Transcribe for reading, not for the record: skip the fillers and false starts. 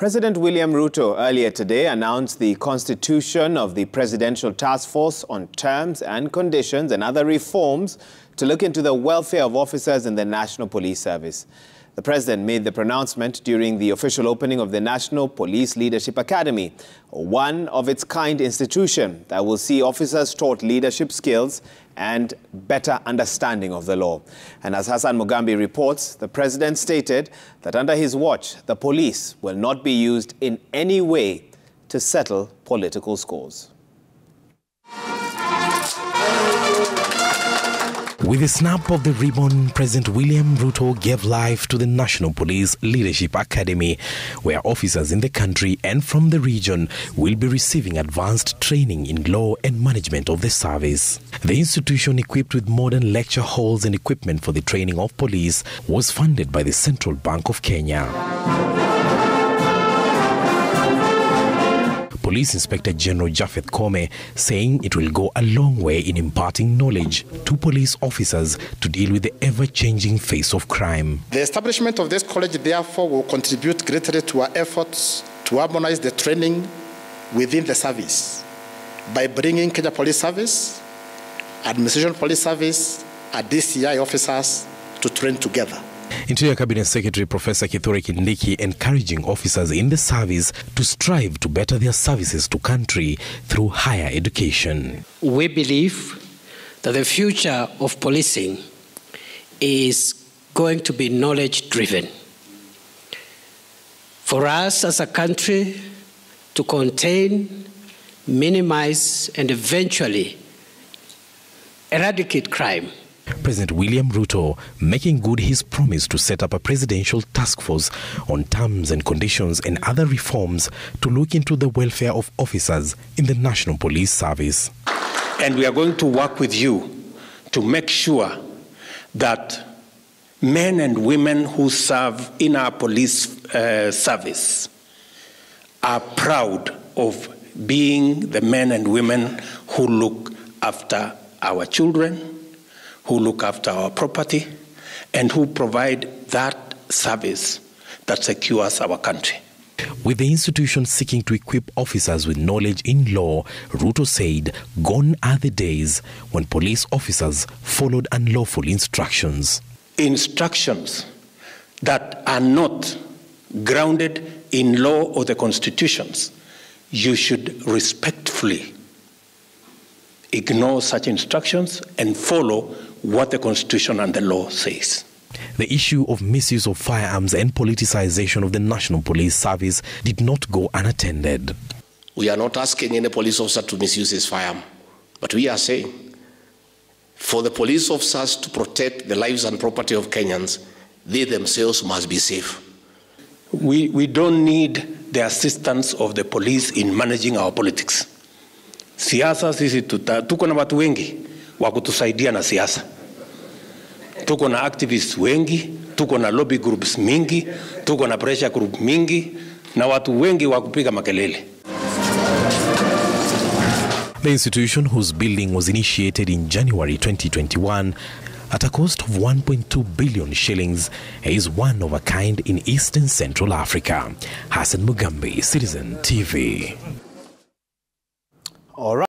President William Ruto earlier today announced the constitution of the Presidential Task Force on terms and conditions and other reforms to look into the welfare of officers in the National Police Service. The president made the pronouncement during the official opening of the National Police Leadership Academy, a one-of-its-kind institution that will see officers taught leadership skills and better understanding of the law. And as Hassan Mugambi reports, the president stated that under his watch, the police will not be used in any way to settle political scores. With a snap of the ribbon, President William Ruto gave life to the National Police Leadership Academy, where officers in the country and from the region will be receiving advanced training in law and management of the service. The institution, equipped with modern lecture halls and equipment for the training of police, was funded by the Central Bank of Kenya. Police Inspector General Japheth Koome saying it will go a long way in imparting knowledge to police officers to deal with the ever-changing face of crime. The establishment of this college, therefore, will contribute greatly to our efforts to harmonize the training within the service by bringing Kenya Police Service, Administration Police Service, and DCI officers to train together. Interior Cabinet Secretary Professor Kithure Kindiki encouraging officers in the service to strive to better their services to country through higher education. We believe that the future of policing is going to be knowledge-driven. For us as a country to contain, minimize, and eventually eradicate crime, President William Ruto making good his promise to set up a presidential task force on terms and conditions and other reforms to look into the welfare of officers in the National Police Service. And we are going to work with you to make sure that men and women who serve in our police service are proud of being the men and women who look after our children, who look after our property, and who provide that service that secures our country. With the institution seeking to equip officers with knowledge in law, Ruto said, gone are the days when police officers followed unlawful instructions. Instructions that are not grounded in law or the constitutions, you should respectfully ignore such instructions and follow what the Constitution and the law says. The issue of misuse of firearms and politicization of the National Police Service did not go unattended. We are not asking any police officer to misuse his firearm, but we are saying for the police officers to protect the lives and property of Kenyans, they themselves must be safe. We don't need the assistance of the police in managing our politics. Siasa sisi tuko na watu wengi wa kutusaidia na siasa. Tuko na activists wengi, tuko na lobby groups mingi, tuko na pressure group mingi, na watu wengi wa kupiga makelele. The institution, whose building was initiated in January 2021 at a cost of 1.2 billion shillings, is one of a kind in Eastern Central Africa. Hassan Mugambi, Citizen TV. All right.